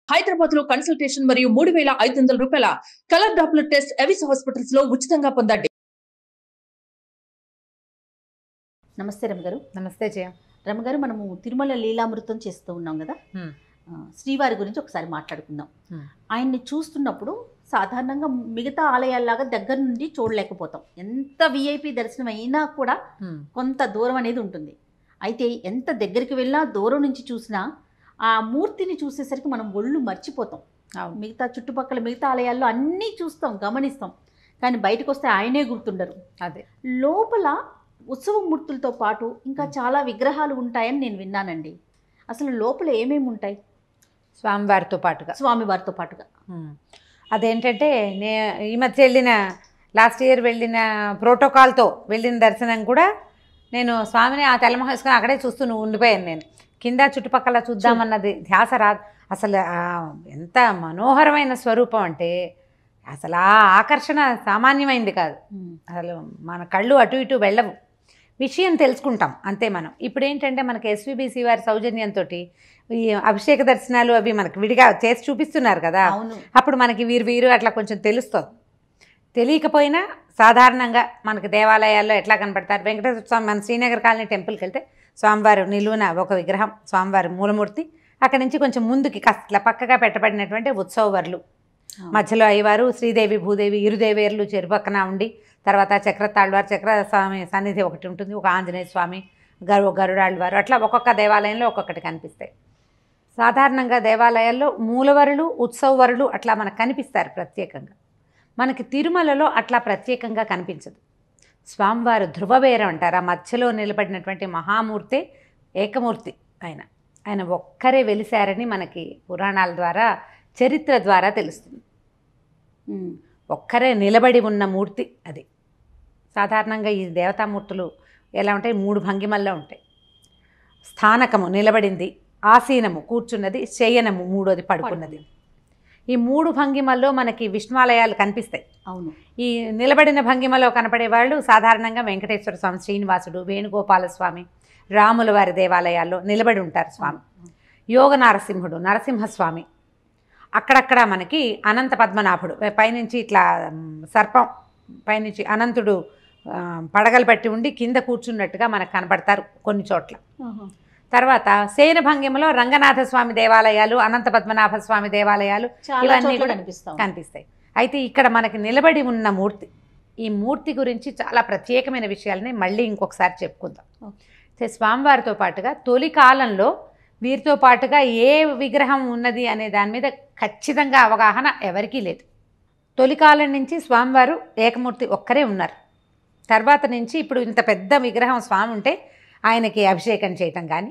హైదరాబాద్ లో కన్సల్టేషన్ మరియు 3,500 రూపాయల colour Doppler test Avis hospitals లో ఉచితంగా పొందండి. నమస్తే రమగారు. నమస్తే జయ. రమగారు, మనము తిరుమల లీలామృతం చేస్తూ ఉన్నాం కదా, శ్రీవారి గురించి ఒకసారి మాట్లాడుకుందాం. ఆయన్ని చూస్తున్నప్పుడు సాధారణంగా మిగతా ఆలయాల్లాగా దగ్గర నుండి చూడలేకపోతాం. ఎంత విఐపి దర్శనం అయినా కూడా కొంత దూరం అనేది ఉంటుంది. అయితే ఎంత దగ్గరికి వెళ్ళినా దూరం నుంచి చూసినా ఆ మూర్తిని చూసేసరికి మనం ఒళ్ళు మర్చిపోతాం. మిగతా చుట్టుపక్కల మిగతా ఆలయాల్లో అన్నీ చూస్తాం, గమనిస్తాం, కానీ బయటకు వస్తే ఆయనే గుర్తుండరు. అదే లోపల ఉత్సవ మూర్తులతో పాటు ఇంకా చాలా విగ్రహాలు ఉంటాయని నేను విన్నానండి. అసలు లోపల ఏమేమి ఉంటాయి? స్వామివారితో పాటుగా అదేంటంటే ఈ మధ్య వెళ్ళిన లాస్ట్ ఇయర్ వెళ్ళిన ప్రోటోకాల్తో వెళ్ళిన దర్శనం కూడా నేను స్వామిని ఆ తెల్లమహేసుకొని అక్కడే చూస్తూ ఉండిపోయాను. నేను కింద చుట్టుపక్కల చూద్దామన్నది ధ్యాస రాదు. అసలు ఎంత మనోహరమైన స్వరూపం అంటే అసలు ఆ ఆకర్షణ సామాన్యమైంది కాదు. అసలు మన కళ్ళు అటు ఇటు వెళ్ళవు, విషయం తెలుసుకుంటాం అంతే మనం. ఇప్పుడు ఏంటంటే మనకి ఎస్విబిసి వారి సౌజన్యంతో ఈ అభిషేక దర్శనాలు అవి మనకి విడిగా చేసి చూపిస్తున్నారు కదా, అప్పుడు మనకి వీరు అట్లా కొంచెం తెలుస్తుంది. తెలియకపోయినా సాధారణంగా మనకి దేవాలయాల్లో ఎట్లా కనపడతారు, వెంకటేశ్వర స్వామి మన శ్రీనగర్ కాలనీ టెంపుల్కి వెళ్తే స్వామివారు నిలువున ఒక విగ్రహం, స్వామివారి మూలమూర్తి, అక్కడి నుంచి కొంచెం ముందుకి కాస్త పక్కగా పెట్టబడినటువంటి ఉత్సవవర్లు, మధ్యలో అయ్యవారు, శ్రీదేవి భూదేవి ఇరుదేవేర్లు చెరుపక్కన ఉండి, తర్వాత చక్రతాళ్వారు చక్రస్వామి సన్నిధి ఒకటి ఉంటుంది, ఒక ఆంజనేయ స్వామి, గరుడాళ్వారు, అట్లా ఒక్కొక్క దేవాలయంలో ఒక్కొక్కటి కనిపిస్తాయి. సాధారణంగా దేవాలయాల్లో మూలవరులు ఉత్సవవరులు అట్లా మనకు కనిపిస్తారు ప్రత్యేకంగా. మనకి తిరుమలలో అట్లా ప్రత్యేకంగా కనిపించదు. స్వామివారు ధ్రువబేరం అంటారు. ఆ మధ్యలో నిలబడినటువంటి మహామూర్తే ఏకమూర్తి. ఆయన ఒక్కరే వెలిశారని మనకి పురాణాల ద్వారా చరిత్ర ద్వారా తెలుస్తుంది. ఒక్కరే నిలబడి ఉన్న మూర్తి అది. సాధారణంగా ఈ దేవతామూర్తులు ఎలా ఉంటాయి, 3 భంగిమల్లో ఉంటాయి. స్థానకము నిలబడింది, ఆసీనము కూర్చున్నది, శయనము మూడోది పడుకున్నది. ఈ 3 భంగిమల్లో మనకి విష్ణువాలయాలు కనిపిస్తాయి. అవును. ఈ నిలబడిన భంగిమలో కనపడేవాళ్ళు సాధారణంగా వెంకటేశ్వర స్వామి, శ్రీనివాసుడు, వేణుగోపాలస్వామి, రాముల వారి దేవాలయాల్లో నిలబడి ఉంటారు స్వామి. యోగ నారసింహుడు, నరసింహస్వామి, అక్కడక్కడ మనకి అనంత పద్మనాభుడు, పైనుంచి ఇట్లా సర్పం పైనుంచి అనంతుడు పడగలు పట్టి ఉండి కింద కూర్చున్నట్టుగా మనకు కనపడతారు కొన్ని చోట్ల. తర్వాత శయన భంగిమలో రంగనాథ స్వామి దేవాలయాలు, అనంత పద్మనాభ స్వామి దేవాలయాలు ఇవన్నీ కూడా కనిపిస్తాయి. అయితే ఇక్కడ మనకి నిలబడి ఉన్న మూర్తి, ఈ మూర్తి గురించి చాలా ప్రత్యేకమైన విషయాలని మళ్ళీ ఇంకొకసారి చెప్పుకుందాం. స్వామివారితో పాటుగా తొలి కాలంలో వీరితో పాటుగా ఏ విగ్రహం ఉన్నది అనే దాని మీద ఖచ్చితంగా అవగాహన ఎవరికీ లేదు. తొలి కాలం నుంచి స్వామివారు ఏకమూర్తి ఒక్కరే ఉన్నారు. తర్వాత నుంచి ఇప్పుడు ఇంత పెద్ద విగ్రహం స్వామి ఉంటే ఆయనకి అభిషేకం చేయటం కానీ,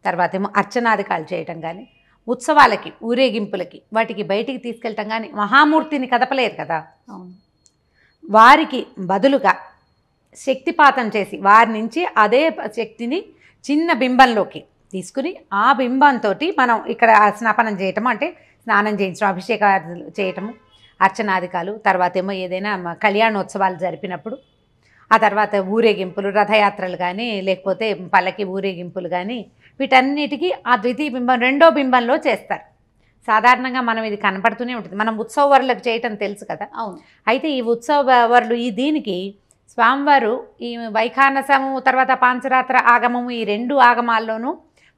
తర్వాత ఏమో అర్చనాధికాలు చేయటం కానీ, ఉత్సవాలకి ఊరేగింపులకి వాటికి బయటికి తీసుకెళ్ళటం కానీ మహామూర్తిని కదపలేరు కదా. వారికి బదులుగా శక్తిపాతం చేసి వారి నుంచి అదే శక్తిని చిన్న బింబంలోకి తీసుకుని ఆ బింబంతో మనం ఇక్కడ స్నాపనం చేయటము, అంటే స్నానం చేయించడం, అభిషేకాలు చేయటము, అర్చనాధికాలు, తర్వాత ఏమో ఏదైనా కళ్యాణోత్సవాలు జరిపినప్పుడు, ఆ తర్వాత ఊరేగింపులు, రథయాత్రలు కానీ, లేకపోతే పల్లకి ఊరేగింపులు కానీ, వీటన్నిటికీ ఆ ద్వితీయ బింబం రెండో బింబంలో చేస్తారు. సాధారణంగా మనం ఇది కనపడుతూనే ఉంటుంది. మనం ఉత్సవవర్లకు చేయటం తెలుసు కదా. అవును. అయితే ఈ ఉత్సవవర్లు దీనికి స్వామివారు ఈ వైఖానసము, తర్వాత పాంచరాత్ర ఆగమము, ఈ 2 ఆగమాల్లోనూ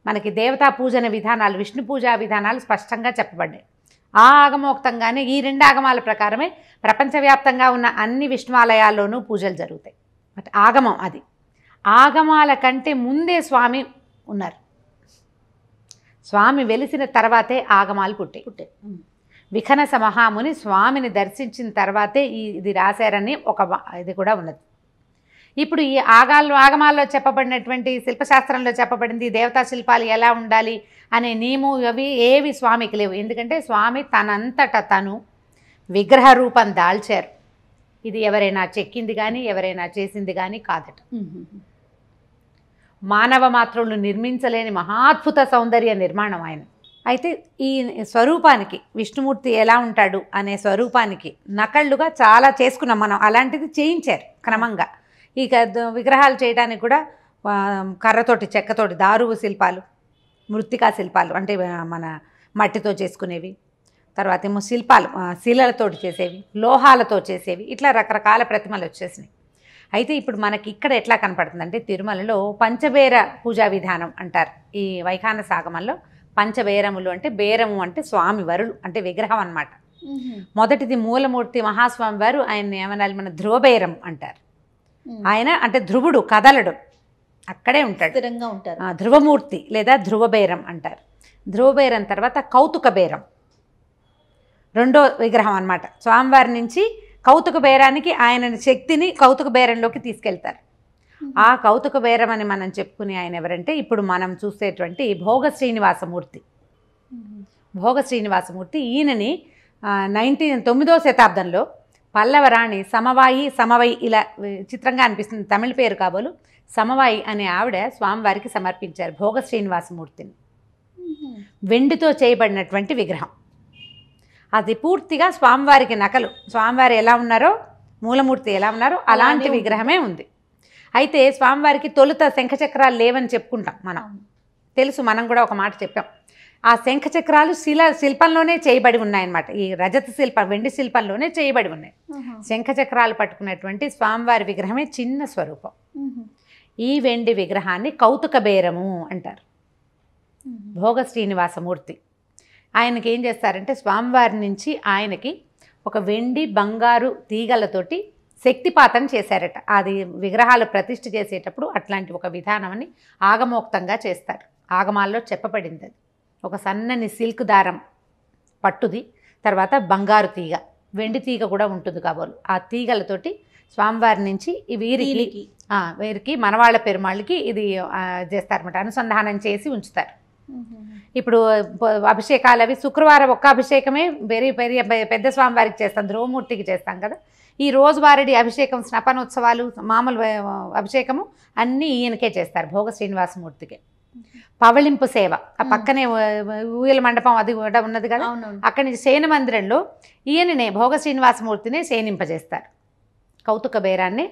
మనకి దేవతా పూజన విధానాలు, విష్ణు పూజా విధానాలు స్పష్టంగా చెప్పబడ్డాయి. ఆ ఆగమోక్తంగానే ఈ 2 ఆగమాల ప్రకారమే ప్రపంచవ్యాప్తంగా ఉన్న అన్ని విష్ణువాలయాల్లోనూ పూజలు జరుగుతాయి. బట్ ఆగమం అది. ఆగమాల కంటే ముందే స్వామి ఉన్నారు. స్వామి వెలిసిన తర్వాతే ఆగమాలు పుట్టాయి. విఖనస మహాముని స్వామిని దర్శించిన తర్వాతే ఇది రాశారని ఒక ఇది కూడా ఉన్నది. ఇప్పుడు ఈ ఆగమాల్లో చెప్పబడినటువంటి శిల్పశాస్త్రంలో చెప్పబడింది దేవతా శిల్పాలు ఎలా ఉండాలి అనే నియమం అవి ఏవి స్వామికి లేవు. ఎందుకంటే స్వామి తనంతట తను విగ్రహ రూపం దాల్చారు. ఇది ఎవరైనా చెక్కింది కానీ ఎవరైనా చేసింది కానీ కాదట. మానవ మాత్రులు నిర్మించలేని మహాద్భుత సౌందర్య నిర్మాణం ఆయన. అయితే ఈ స్వరూపానికి విష్ణుమూర్తి ఎలా ఉంటాడు అనే స్వరూపానికి నకళ్ళుగా చాలా చేసుకున్నాం మనం. అలాంటిది చేయించారు క్రమంగా. ఇక విగ్రహాలు చేయడానికి కూడా కర్రతోటి చెక్కతోటి దారువు శిల్పాలు, మృత్తికా శిల్పాలు, అంటే మన మట్టితో చేసుకునేవి, తర్వాత ఏమో శిల్పాలు శిలలతో చేసేవి, లోహాలతో చేసేవి, ఇట్లా రకరకాల ప్రతిమలు వచ్చేసినాయి. అయితే ఇప్పుడు మనకి ఇక్కడ ఎట్లా కనపడుతుందంటే తిరుమలలో పంచబేర పూజా విధానం అంటారు. ఈ వైఖానస ఆగమంలో పంచబేరములు అంటే బేరము అంటే స్వామి వరులు అంటే విగ్రహం అన్నమాట. మొదటిది మూలమూర్తి మహాస్వామి వారు, ఆయన ఏమనాలి మన ధ్రువబేరం అంటారు. ఆయన అంటే ధ్రువుడు కదలడు, అక్కడే ఉంటాడు, స్థిరంగా ఉంటారు. ధ్రువమూర్తి లేదా ధ్రువబేరం అంటారు. ధ్రువబేరం తర్వాత కౌతుక బేరం రెండో విగ్రహం అన్నమాట. స్వామివారి నుంచి కౌతుక బేరానికి ఆయన శక్తిని కౌతుక బేరంలోకి తీసుకెళ్తారు. ఆ కౌతుక బేరం అని మనం చెప్పుకునే ఆయన ఎవరంటే ఇప్పుడు మనం చూసేటువంటి భోగ శ్రీనివాసమూర్తి. భోగ శ్రీనివాసమూర్తి ఈయనని 9వ శతాబ్దంలో పల్లవరాణి సమవై ఇలా చిత్రంగా అనిపిస్తుంది, తమిళ పేరు కాబోలు సమవాయి అనే ఆవిడ స్వామివారికి సమర్పించారు భోగ శ్రీనివాసమూర్తిని. వెండితో చేయబడినటువంటి విగ్రహం అది పూర్తిగా స్వామివారికి నకలు. స్వామివారు ఎలా ఉన్నారో మూలమూర్తి ఎలా ఉన్నారో అలాంటి విగ్రహమే ఉంది. అయితే స్వామివారికి తొలుత శంఖచక్రాలు లేవని చెప్పుకుంటాం మనం, తెలుసు, మనం కూడా ఒక మాట చెప్పాం. ఆ శంఖచక్రాలు శిల్పంలోనే చేయబడి ఉన్నాయన్నమాట. ఈ రజత శిల్పం వెండి శిల్పంలోనే చేయబడి ఉన్నాయి. శంఖచక్రాలు పట్టుకున్నటువంటి స్వామివారి విగ్రహమే చిన్న స్వరూపం. ఈ వెండి విగ్రహాన్ని కౌతుక బేరము అంటారు. భోగ శ్రీనివాసమూర్తి ఆయనకి ఏం చేస్తారంటే స్వామివారి నుంచి ఆయనకి ఒక వెండి బంగారు తీగలతోటి శక్తిపాతం చేశారట. అది విగ్రహాలు ప్రతిష్ఠ చేసేటప్పుడు అట్లాంటి ఒక విధానాన్ని ఆగమోక్తంగా చేస్తారు. ఆగమాల్లో చెప్పబడింది. అది ఒక సన్నని సిల్క్ దారం పట్టుది, తర్వాత బంగారు తీగ, వెండి తీగ కూడా ఉంటుంది కాబోలు. ఆ తీగలతోటి స్వామివారి నుంచి వీరికి మనవాళ్ళ పెరుమాళ్ళకి ఇది చేస్తారన్నమాట, అనుసంధానం చేసి ఉంచుతారు. ఇప్పుడు అభిషేకాలు అవి శుక్రవారం ఒక్క అభిషేకమే పెద్ద స్వామివారికి చేస్తాం, ధ్రువమూర్తికి చేస్తాం కదా. ఈ రోజువారీ అభిషేకం, స్నపనోత్సవాలు, మామూలు అభిషేకము అన్నీ ఈయనకే చేస్తారు, భోగ శ్రీనివాసమూర్తికే. పవళింపు సేవ ఆ పక్కనే ఊయల మండపం అది ఉన్నది కదా, అక్కడి నుంచి శయన మందిరంలో ఈయననే భోగ శ్రీనివాసమూర్తినే శయనింపజేస్తారు. కౌతుక బేరాన్ని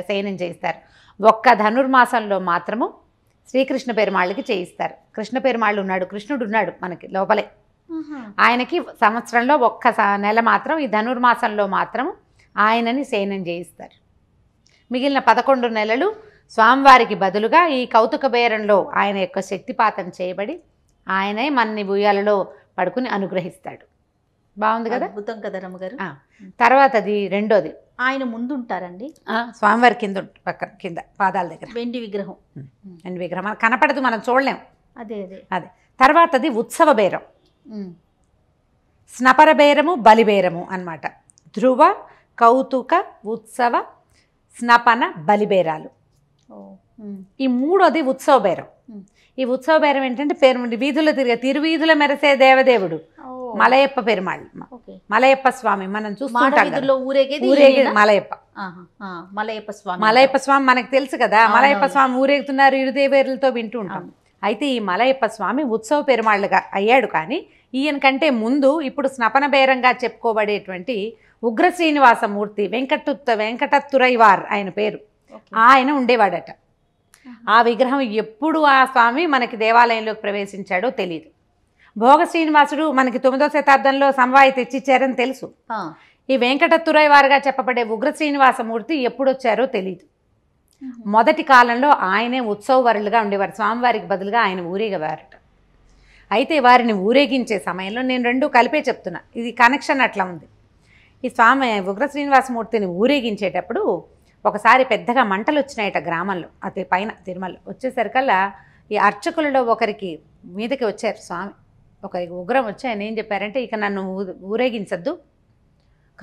శయనం చేయిస్తారు. ఒక్క ధనుర్మాసంలో మాత్రము శ్రీకృష్ణ పెరుమాళ్ళకి చేయిస్తారు. కృష్ణ పెరుమాళ్ళు ఉన్నాడు, కృష్ణుడు ఉన్నాడు మనకి లోపలే. ఆయనకి సంవత్సరంలో ఒక్క నెల మాత్రం ఈ ధనుర్మాసంలో మాత్రం ఆయనని శయనం చేయిస్తారు. మిగిలిన 11 నెలలు స్వామివారికి బదులుగా ఈ కౌతుక బేరంలో ఆయన యొక్క శక్తిపాతం చేయబడి ఆయనే మన్ని ఉయ్యాలలో పడుకుని అనుగ్రహిస్తాడు. బాగుంది కదా, అద్భుతం కదా రమ్మగారు. తర్వాత అది రెండోది, ఆయన ముందు ఉంటారండి స్వామివారి పక్కన కింద పాదాల దగ్గర వెండి విగ్రహం. వెండి విగ్రహం మనకు కనపడదు, మనం చూడలేం. అదే తర్వాతది ఉత్సవ బేరం, స్నపర బేరము, బలిబేరము అన్నమాట. ధ్రువ, కౌతుక, ఉత్సవ, స్నపన, బలిబేరాలు. ఈ మూడోది ఉత్సవ బేరం. ఈ ఉత్సవ బేరం ఏంటంటే వీధుల తిరువీధుల మెరసే దేవదేవుడు మలయప్ప పెరుమాళ్, మలయప్ప స్వామి మనం చూస్తుంటాం మలయప్ప స్వామి మనకు తెలుసు కదా. మలయప్ప స్వామి ఊరేగుతున్నారు ఇరుదేవేరులతో వింటూ ఉంటాం. అయితే ఈ మలయప్ప స్వామి ఉత్సవ పెరుమాళ్ళుగా అయ్యాడు. కానీ ఈయనకంటే ముందు ఇప్పుడు స్నపన బేరంగా చెప్పుకోబడేటువంటి ఉగ్ర శ్రీనివాసమూర్తి వెంకటత్తురైవార్ ఆయన పేరు, ఆయన ఉండేవాడట. ఆ విగ్రహం ఎప్పుడు ఆ స్వామి మనకి దేవాలయంలోకి ప్రవేశించాడో తెలియదు. భోగ శ్రీనివాసుడు మనకి 9వ శతాబ్దంలో సమవాయి తెచ్చిచ్చారని తెలుసు. ఈ వెంకటత్తురైవారుగా చెప్పబడే ఉగ్ర శ్రీనివాసమూర్తి ఎప్పుడు వచ్చారో తెలియదు. మొదటి కాలంలో ఆయనే ఉత్సవవరులుగా ఉండేవారు, స్వామివారికి బదులుగా ఆయన ఊరేగేవారట. అయితే వారిని ఊరేగించే సమయంలో నేను రెండు కలిపే చెప్తున్నా, ఇది కనెక్షన్ అట్లా ఉంది. ఈ స్వామి ఉగ్ర శ్రీనివాసమూర్తిని ఊరేగించేటప్పుడు ఒకసారి పెద్దగా మంటలు వచ్చినాయట గ్రామంలో, అతి పైన తిరుమలలో. వచ్చేసరికల్లా ఈ అర్చకులలో ఒకరికి మీదకి వచ్చారు స్వామి, ఒకరికి ఉగ్రం వచ్చి ఆయన ఏం చెప్పారంటే, ఇక నన్ను ఊరేగించద్దు,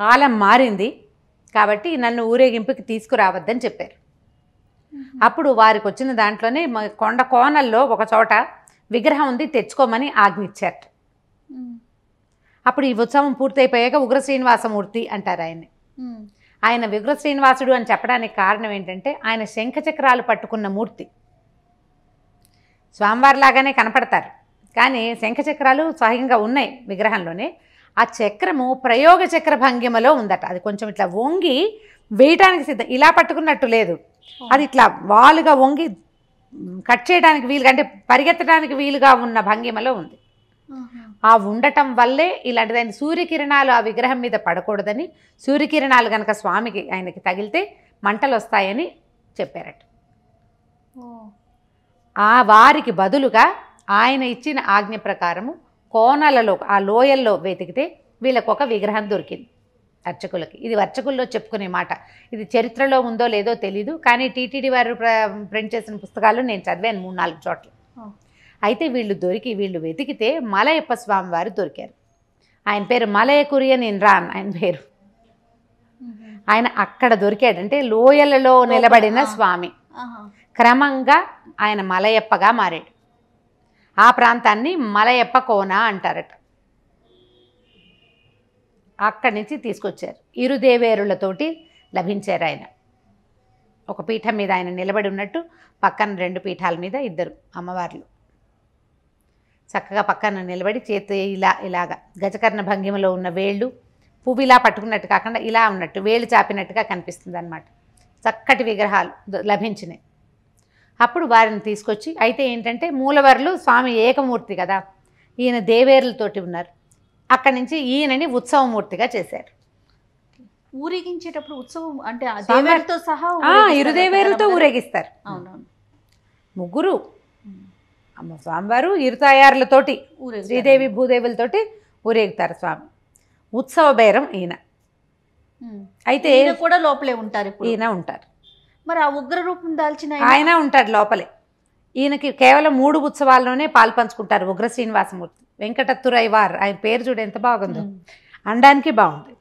కాలం మారింది కాబట్టి నన్ను ఊరేగింపుకి తీసుకురావద్దని చెప్పారు. అప్పుడు వారికి వచ్చిన దాంట్లోనే కొండ కోనల్లో ఒక చోట విగ్రహం ఉంది, తెచ్చుకోమని ఆజ్ఞించారు. అప్పుడు ఈ ఉత్సవం పూర్తయిపోయాక ఉగ్ర శ్రీనివాసమూర్తి అంటారు ఆయన్ని. ఆయన ఉగ్ర శ్రీనివాసుడు అని చెప్పడానికి కారణం ఏంటంటే ఆయన శంఖచక్రాలు పట్టుకున్న మూర్తి. స్వామివారిలాగానే కనపడతారు కానీ శంఖచక్రాలు స్వయంగా ఉన్నాయి విగ్రహంలోనే. ఆ చక్రము ప్రయోగ చక్ర భంగిమలో ఉందట. అది కొంచెం ఇట్లా వంగి వేయటానికి సిద్ధం, ఇలా పట్టుకున్నట్టు లేదు, అది ఇట్లా వాలుగా వంగి కట్ చేయడానికి వీలుగా, అంటే పరిగెత్తడానికి వీలుగా ఉన్న భంగిమలో ఉంది. ఆ ఉండటం వల్లే ఇలాంటిదాన్ని సూర్యకిరణాలు ఆ విగ్రహం మీద పడకూడదని, సూర్యకిరణాలు కనుక స్వామికి ఆయనకి తగిలితే మంటలు వస్తాయని చెప్పారట. ఆ వారికి బదులుగా ఆయన ఇచ్చిన ఆజ్ఞ ప్రకారము కోనలలో ఆ లోయల్లో వెతికితే వీళ్ళకు ఒక విగ్రహం దొరికింది అర్చకులకి. ఇది అర్చకుల్లో చెప్పుకునే మాట. ఇది చరిత్రలో ఉందో లేదో తెలీదు, కానీ టీటీడీ వారు ప్రింట్ చేసిన పుస్తకాలు నేను చదివాను 3-4 చోట్ల. అయితే వీళ్ళు వెతికితే మలయప్ప స్వామి వారు దొరికారు. ఆయన పేరు మలయకురియన్ ఇన్రాన్ ఆయన పేరు. ఆయన అక్కడ దొరికాడు. అంటే లోయలలో నిలబడిన స్వామి. క్రమంగా ఆయన మలయప్పగా మారాడు. ఆ ప్రాంతాన్ని మలయప్ప కోన అంటారట. అక్కడి నుంచి తీసుకొచ్చారు. ఇరుదేవేరులతోటి లభించారు ఆయన. ఒక పీఠం మీద ఆయన నిలబడి ఉన్నట్టు, పక్కన 2 పీఠాల మీద 2 అమ్మవార్లు చక్కగా పక్కన నిలబడి చేతి ఇలాగా గజకర్ణ భంగిమలో ఉన్న వేళ్ళు పువ్వు ఇలా పట్టుకున్నట్టు కాకుండా ఇలా ఉన్నట్టు వేళ్ళు చాపినట్టుగా కనిపిస్తుంది అన్నమాట. చక్కటి విగ్రహాలు లభించినాయి. అప్పుడు వారిని తీసుకొచ్చి, అయితే ఏంటంటే మూలవర్లు స్వామి ఏకమూర్తి కదా, ఈయన దేవేరులతోటి ఉన్నారు. అక్కడి నుంచి ఈయనని ఉత్సవమూర్తిగా చేశారు. ఊరేగించేటప్పుడు ఉత్సవం అంటే దేవేరులతో సహా ఇరుదేవేరులతో ఊరేగిస్తారు. అవునవును. 3 స్వామివారు ఇరుతాయారులతోటి శ్రీదేవి భూదేవులతోటి ఊరేగుతారు స్వామి. ఉత్సవ బేరం ఈయన. అయితే కూడా లోపలే ఉంటారు. ఈయన ఉంటారు. మరి ఆ ఉగ్ర రూపం దాల్చిన ఆయన ఉంటాడు లోపలే. ఈయనకి కేవలం 3 ఉత్సవాల్లోనే పాల్పంచుకుంటారు ఉగ్ర శ్రీనివాసమూర్తి. వెంకటత్తురైవార్ ఆయన పేరు చూడ ఎంత బాగుందో, అనడానికి బాగుంది.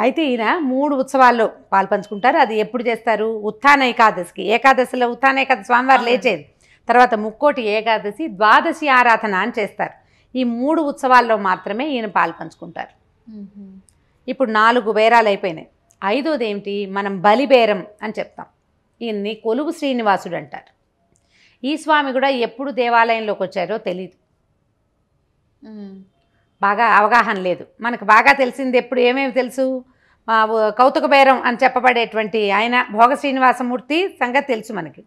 అయితే ఈయన 3 ఉత్సవాల్లో పాల్పంచుకుంటారు. అది ఎప్పుడు చేస్తారు? ఉత్థాన ఏకాదశికి. ఏకాదశిలో ఉత్థాన ఏకాదశి స్వామివారు లేచేది. తర్వాత ముక్కోటి ఏకాదశి, ద్వాదశి ఆరాధన అని చేస్తారు. ఈ 3 ఉత్సవాల్లో మాత్రమే ఈయన పాల్పంచుకుంటారు. ఇప్పుడు 4 బేరాలు అయిపోయినాయి. 5వది ఏమిటి? మనం బలిబేరం అని చెప్తాం. ఈయన్ని కొలువు శ్రీనివాసుడు అంటారు. ఈ స్వామి కూడా ఎప్పుడు దేవాలయంలోకి వచ్చారో తెలియదు, బాగా అవగాహన లేదు. మనకు బాగా తెలిసింది ఎప్పుడు ఏమేమి తెలుసు? కౌతుక బేరం అని చెప్పబడేటువంటి ఆయన భోగ శ్రీనివాసమూర్తి సంగతి తెలుసు మనకి.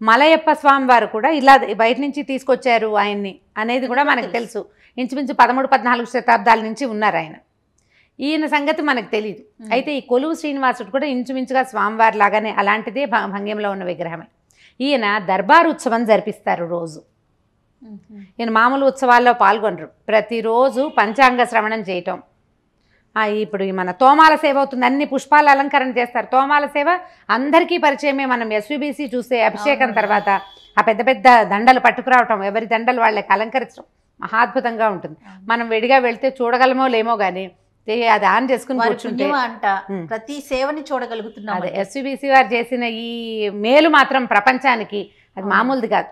మలయప్ప స్వామి వారు కూడా ఇలా బయట నుంచి తీసుకొచ్చారు ఆయన్ని అనేది కూడా మనకు తెలుసు. ఇంచుమించు 13-14 శతాబ్దాల నుంచి ఉన్నారు ఆయన. ఈయన సంగతి మనకు తెలియదు. అయితే ఈ కొలువు శ్రీనివాసుడు కూడా ఇంచుమించుగా స్వామివారి లాగానే అలాంటిదే భంగ్యంలో ఉన్న విగ్రహమే. ఈయన దర్బారు ఉత్సవం జరిపిస్తారు రోజు. ఈయన మామూలు ఉత్సవాల్లో పాల్గొనరు. ప్రతిరోజు పంచాంగ శ్రవణం చేయటం. ఇప్పుడు మన తోమాల సేవ అవుతుంది, అన్ని పుష్పాల అలంకరణ చేస్తారు. తోమాల సేవ అందరికీ పరిచయమే. మనం ఎస్విబిసి చూస్తే అభిషేకం తర్వాత ఆ పెద్ద పెద్ద దండలు పట్టుకురావటం, ఎవరి దండలు వాళ్ళకి అలంకరించడం మహాద్భుతంగా ఉంటుంది. మనం విడిగా వెళ్తే చూడగలమో లేమో కానీ అది ఆన్ చేసుకుని కూర్చుంటే ప్రతి సేవని చూడగలుగుతున్నాం. అదే ఎస్విబిసి వారు చేసిన ఈ మేలు మాత్రం ప్రపంచానికి అది మామూలుది కాదు.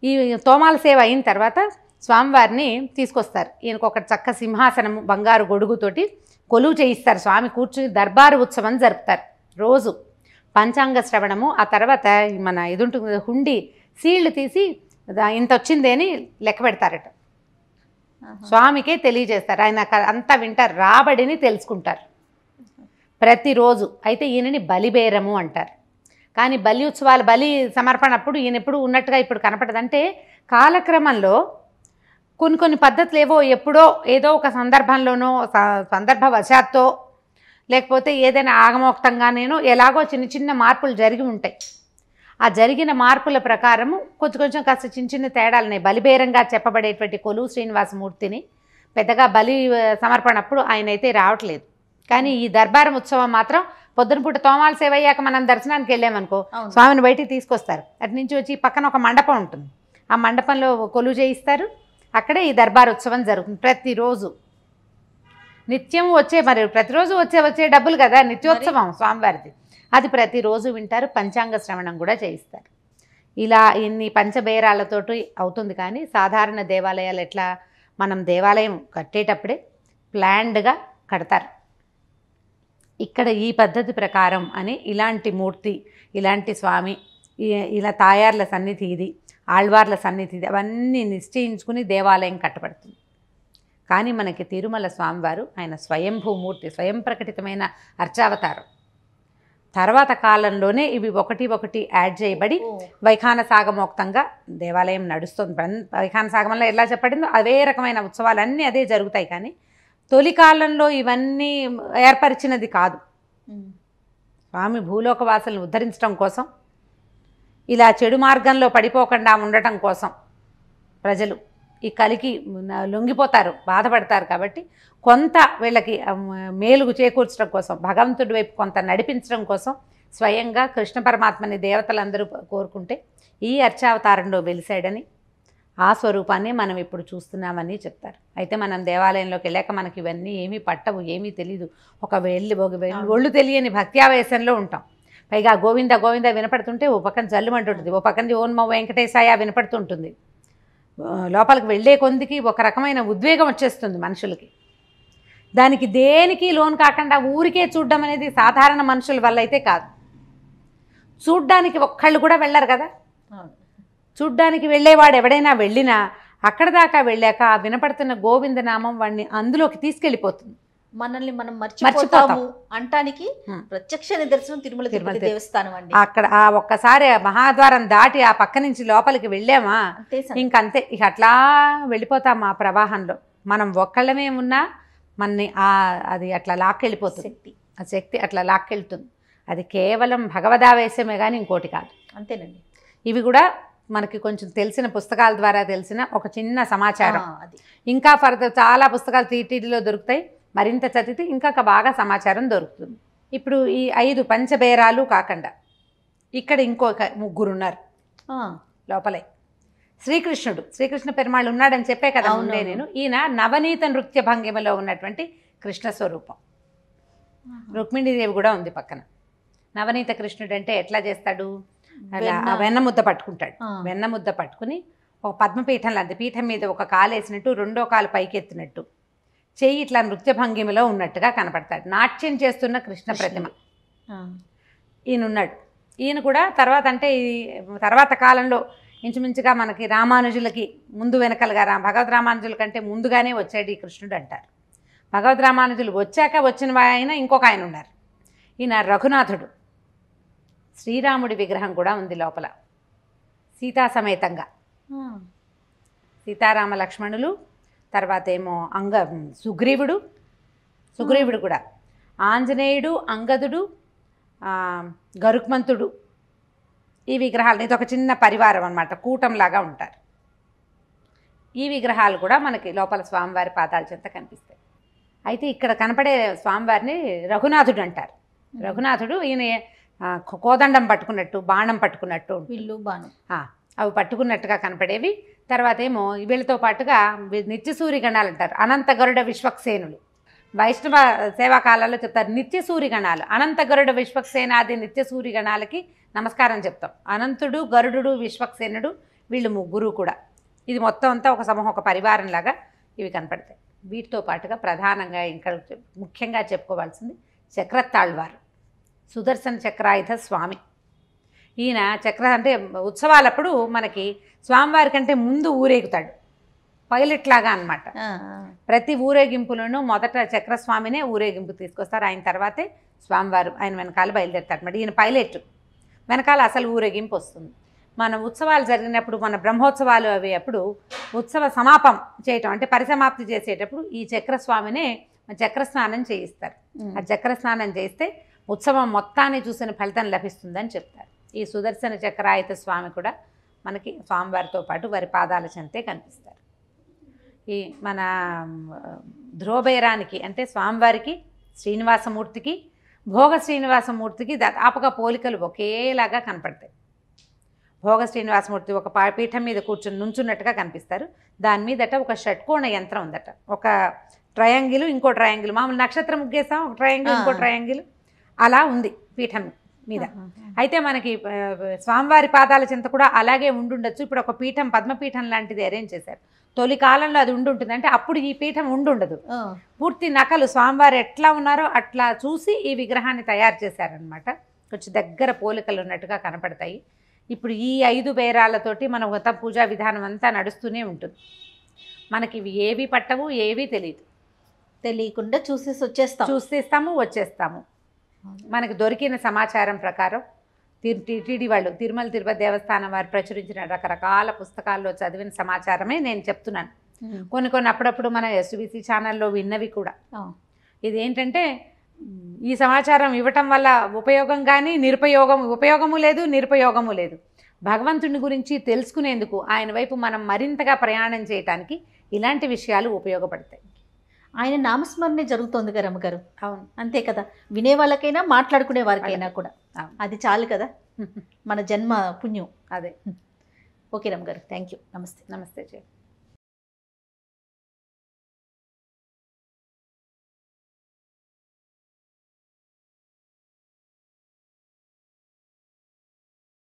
ఈ తోమాల సేవ అయిన తర్వాత స్వామివారిని తీసుకొస్తారు. ఈయనకు ఒక చక్క సింహాసనము బంగారు గొడుగుతోటి కొలువు చేయిస్తారు. స్వామి కూర్చుని దర్బారు ఉత్సవం జరుపుతారు. రోజు పంచాంగ శ్రవణము, ఆ తర్వాత మన ఇది ఉంటుంది హుండి సీళ్లు తీసి ఇంత వచ్చింది అని లెక్క పెడతారట. స్వామికే తెలియజేస్తారు. ఆయన అంతా వింటారు, రాబడిని తెలుసుకుంటారు ప్రతిరోజు. అయితే ఈయనని బలిబేరము అంటారు. కానీ బలి ఉత్సవాలు, బలి సమర్పణ అప్పుడు ఈయన ఎప్పుడు ఉన్నట్టుగా ఇప్పుడు కనపడదంటే కాలక్రమంలో కొన్ని పద్ధతులు ఏవో ఎప్పుడో ఏదో ఒక సందర్భంలోనో సందర్భవశాత్తో లేకపోతే ఏదైనా ఆగమోక్తంగానేనో ఎలాగో చిన్న చిన్న మార్పులు జరిగి ఉంటాయి. ఆ జరిగిన మార్పుల ప్రకారము కొంచెం కాస్త చిన్న తేడాలున్నాయి. బలిబేరంగా చెప్పబడేటువంటి కొలువు శ్రీనివాసమూర్తిని పెద్దగా బలి సమర్పణప్పుడు ఆయన అయితే రావట్లేదు. కానీ ఈ దర్బారం ఉత్సవం మాత్రం పొద్దున పూట తోమాల సేవ అయ్యాక మనం దర్శనానికి వెళ్ళామనుకో స్వామిని బయటికి తీసుకొస్తారు. అటు నుంచి వచ్చి పక్కన ఒక మండపం ఉంటుంది, ఆ మండపంలో కొలువు చేయిస్తారు. అక్కడే ఈ దర్బార్ ఉత్సవం జరుగుతుంది ప్రతిరోజు. నిత్యం మరి ప్రతిరోజు వచ్చే డబ్బులు కదా నిత్యోత్సవం స్వామివారిది. అది ప్రతిరోజు వింటారు. పంచాంగ శ్రవణం కూడా చేయిస్తారు. ఇలా ఇన్ని పంచబేరాలతోటి అవుతుంది. కానీ సాధారణ దేవాలయాలు ఎట్లా, మనం దేవాలయం కట్టేటప్పుడే ప్లాన్డ్గా కడతారు. ఇక్కడ ఈ పద్ధతి ప్రకారం అని ఇలాంటి మూర్తి, ఇలాంటి స్వామి, ఇలా తాయార్ల సన్నిధి ఇది, ఆళ్వార్ల సన్నిధి ఇది, అవన్నీ నిశ్చయించుకుని దేవాలయం కట్టబడుతుంది. కానీ మనకి తిరుమల స్వామివారు ఆయన స్వయంభూమూర్తి, స్వయం ప్రకటితమైన అర్చావతారం. తర్వాత కాలంలోనే ఇవి ఒకటి ఒకటి యాడ్ చేయబడి వైఖాన సాగమోక్తంగా దేవాలయం నడుస్తుంది. వైఖాన సాగమంలో ఎలా చెప్పబడిందో అవే రకమైన ఉత్సవాలన్నీ అదే జరుగుతాయి. కానీ తొలి కాలంలో ఇవన్నీ ఏర్పరిచినది కాదు. స్వామి భూలోకవాసులను ఉద్ధరించడం కోసం, ఇలా చెడు మార్గంలో పడిపోకుండా ఉండటం కోసం ప్రజలు ఈ కలికి లొంగిపోతారు, బాధపడతారు. కాబట్టి కొంత వీళ్ళకి మేలుగు చేకూర్చడం కోసం, భగవంతుడి వైపు కొంత నడిపించడం కోసం స్వయంగా కృష్ణ పరమాత్మని దేవతలందరూ కోరుకుంటే ఈ అర్చావతారంలో వెలిసాడని, ఆ స్వరూపాన్ని మనం ఇప్పుడు చూస్తున్నామని చెప్తారు. అయితే మనం దేవాలయంలోకి వెళ్ళాక మనకి ఇవన్నీ ఏమీ పట్టవు, ఏమీ తెలీదు. ఒక ఒళ్ళు తెలియని భక్త్యావేశంలో ఉంటాం. పైగా గోవింద గోవింద వినపడుతుంటే ఓ పక్కన జల్లుమంటుంటుంది, ఓ పక్కన ఓం నమో వెంకటేశాయ వినపడుతుంటుంది. లోపలికి వెళ్ళే కొందికి ఒక రకమైన ఉద్వేగం వచ్చేస్తుంది మనుషులకి. దానికి దేనికి లోన్ కాకుండా ఊరికే చూడడం అనేది సాధారణ మనుషుల వల్ల అయితే కాదు. చూడ్డానికి ఒక్కళ్ళు కూడా వెళ్ళరు కదా. చూడ్డానికి వెళ్ళేవాడు ఎవడైనా వెళ్ళినా అక్కడ దాకా వెళ్ళాక ఆ వినపడుతున్న గోవిందనామం వాడిని అందులోకి తీసుకెళ్ళిపోతుంది. మనల్ని మనం మర్చిపోతాము అంటానికి ప్రత్యక్ష నిదర్శనం తిరుమల తిరుపతి దేవస్థానం అండి. అక్కడ ఆ ఒక్కసారి మహాద్వారం దాటి ఆ పక్క నుంచి లోపలికి వెళ్ళామా ఇంకంతే, ఇక అట్లా వెళ్ళిపోతాం ఆ ప్రవాహంలో. మనం ఒక్కళ్ళమే ఉన్నా మనని అది అట్లా లాక్కెళ్ళిపోతుంది. ఆ శక్తి అట్లా లాక్కెళ్తుంది. అది కేవలం భగవదావేశమే కానీ ఇంకోటి కాదు. అంతేనండి. ఇవి కూడా మనకి కొంచెం తెలిసిన పుస్తకాల ద్వారా తెలిసిన ఒక చిన్న సమాచారం. ఇంకా ఫర్దర్ చాలా పుస్తకాలు టీటీడీలో దొరుకుతాయి. మరింత చదివితే ఇంకా బాగా సమాచారం దొరుకుతుంది. ఇప్పుడు ఈ 5 పంచబేరాలు కాకుండా ఇక్కడ ఇంకొక 3 ఉన్నారు లోపలే. శ్రీకృష్ణ పెరుమాళ్ళు ఉన్నాడని చెప్పే కదా ఉండే నేను. ఈయన నవనీత నృత్య భంగిమలో ఉన్నటువంటి కృష్ణ స్వరూపం. రుక్మిణీదేవి కూడా ఉంది పక్కన. నవనీత కృష్ణుడు అంటే ఎట్లా చేస్తాడు, అలా వెన్నముద్ద పట్టుకుంటాడు. వెన్నముద్ద పట్టుకుని ఒక పద్మపీఠం లాంటి పీఠం మీద ఒక కాలు వేసినట్టు, రెండో కాలు పైకెత్తినట్టు చెయ్యి ఇట్లా నృత్య భంగిమలో ఉన్నట్టుగా కనపడతాడు. నాట్యం చేస్తున్న కృష్ణ ప్రతిమ ఈయనున్నాడు. ఈయన కూడా తర్వాత అంటే తర్వాత కాలంలో ఇంచుమించుగా మనకి రామానుజులకి ముందు వెనకలుగా భగవద్ రామానుజుల కంటే ముందుగానే వచ్చాడు ఈ కృష్ణుడు అంటారు. భగవద్ రామానుజులు వచ్చాక వచ్చిన ఆయన ఇంకొక ఆయన ఉన్నారు. ఈయన రఘునాథుడు. శ్రీరాముడి విగ్రహం కూడా ఉంది లోపల సీతా సమేతంగా. సీతారామ లక్ష్మణులు, తర్వాత ఏమో సుగ్రీవుడు కూడా, ఆంజనేయుడు, అంగదుడు, గరుక్మంతుడు, ఈ విగ్రహాలు ఇది ఒక చిన్న పరివారం అన్నమాట, కూటంలాగా ఉంటారు. ఈ విగ్రహాలు కూడా మనకి లోపల స్వామివారి పాదాల చెంత కనిపిస్తాయి. అయితే ఇక్కడ కనపడే స్వామివారిని రఘునాథుడు అంటారు. రఘునాథుడు ఈయన కోదండం పట్టుకున్నట్టు, బాణం పట్టుకున్నట్టు, విల్లు బాణం అవి పట్టుకున్నట్టుగా కనపడేవి. తర్వాత ఏమో వీళ్ళతో పాటుగా నిత్యసూరిగణాలు అంటారు. అనంత గరుడ విశ్వక్సేనులు వైష్ణవ సేవాకాలాల్లో చెప్తారు. నిత్యసూరిగణాలు అనంత గరుడ విశ్వక్సేనాది నిత్యసూరిగణాలకి నమస్కారం చెప్తాం. అనంతుడు, గరుడు, విశ్వక్సేనుడు వీళ్ళు 3 కూడా. ఇది మొత్తం అంతా ఒక సమూహం, ఒక పరివారంలాగా ఇవి కనపడతాయి. వీటితో పాటుగా ప్రధానంగా ఇంకా ముఖ్యంగా చెప్పుకోవాల్సింది చక్రతాళ్వారు, సుదర్శన చక్రాయుధ స్వామి. ఈయన చక్ర అంటే ఉత్సవాలప్పుడు మనకి స్వామివారి కంటే ముందు ఊరేగుతాడు, పైలట్ లాగా అనమాట. ప్రతి ఊరేగింపులోనూ మొదట చక్రస్వామినే ఊరేగింపు తీసుకొస్తారు. ఆయన తర్వాతే స్వామివారు ఆయన వెనకాల బయలుదేరుతారు అన్నమాట. ఈయన పైలట్, వెనకాల అసలు ఊరేగింపు వస్తుంది. మన ఉత్సవాలు జరిగినప్పుడు, మన బ్రహ్మోత్సవాలు అవి అప్పుడు ఉత్సవ సమాపం చేయటం అంటే పరిసమాప్తి చేసేటప్పుడు ఈ చక్రస్వామినే చక్రస్నానం చేయిస్తారు. ఆ చక్రస్నానం చేస్తే ఉత్సవం మొత్తాన్ని చూసిన ఫలితం లభిస్తుందని చెప్తారు. ఈ సుదర్శన చక్రాయుధ స్వామి కూడా మనకి స్వామివారితో పాటు వారి పాదాల చెంతే కనిపిస్తారు. ఈ మన ధ్రువబేరానికి అంటే స్వామివారికి, శ్రీనివాసమూర్తికి, భోగ శ్రీనివాసమూర్తికి దాదాపుగా పోలికలు ఒకేలాగా కనపడతాయి. భోగ శ్రీనివాసమూర్తి ఒక పీఠం మీద కూర్చొని నుంచున్నట్టుగా కనిపిస్తారు. దాని మీదట ఒక షట్కోణ యంత్రం ఉందట. ఒక ట్రయాంగిల్, ఇంకో ట్రయాంగిల్, మామూలు నక్షత్రం ముగ్గేస్తాం, ఒక ట్రయాంగిల్, ఇంకో ట్రయాంగిల్, అలా ఉంది పీఠం మీద. అయితే మనకి స్వామివారి పాదాల చెంత కూడా అలాగే ఉండుండొచ్చు. ఇప్పుడు ఒక పీఠం, పద్మపీఠం లాంటిది అరేంజ్ చేశారు. తొలి కాలంలో అది ఉండుంటుంది, అంటే అప్పుడు ఈ పీఠం ఉండుండదు. పూర్తి నకలు స్వామివారు ఎట్లా ఉన్నారో అట్లా చూసి ఈ విగ్రహాన్ని తయారు చేశారనమాట. కొంచెం దగ్గర పోలికలు ఉన్నట్టుగా కనపడతాయి. ఇప్పుడు ఈ 5 బేరాలతోటి మన వ్రత పూజా విధానం అంతా నడుస్తూనే ఉంటుంది. మనకి ఇవి ఏవి పట్టవు, ఏవి తెలియదు, తెలియకుండా చూసేస్తాము, వచ్చేస్తాము. మనకు దొరికిన సమాచారం ప్రకారం టీటీడీ వాళ్ళు తిరుమల తిరుపతి దేవస్థానం వారు ప్రచురించిన రకరకాల పుస్తకాల్లో చదివిన సమాచారమే నేను చెప్తున్నాను. కొన్ని అప్పుడప్పుడు మన ఎస్బీసీ ఛానల్లో విన్నవి కూడా. ఇదేంటంటే ఈ సమాచారం ఇవ్వటం వల్ల ఉపయోగం కానీ ఉపయోగము లేదు, నిరుపయోగము లేదు. భగవంతుని గురించి తెలుసుకునేందుకు ఆయన వైపు మనం మరింతగా ప్రయాణం చేయటానికి ఇలాంటి విషయాలు ఉపయోగపడతాయి. ఆయన నామస్మరణే జరుగుతోంది కదా రమ్మగారు. అవును, అంతే కదా. వినే వాళ్ళకైనా మాట్లాడుకునే వారికైనా కూడా అది చాలు కదా, మన జన్మ పుణ్యం. అదే. ఓకే రమ్మగారు, థ్యాంక్ యూ. నమస్తే. నమస్తే జయ.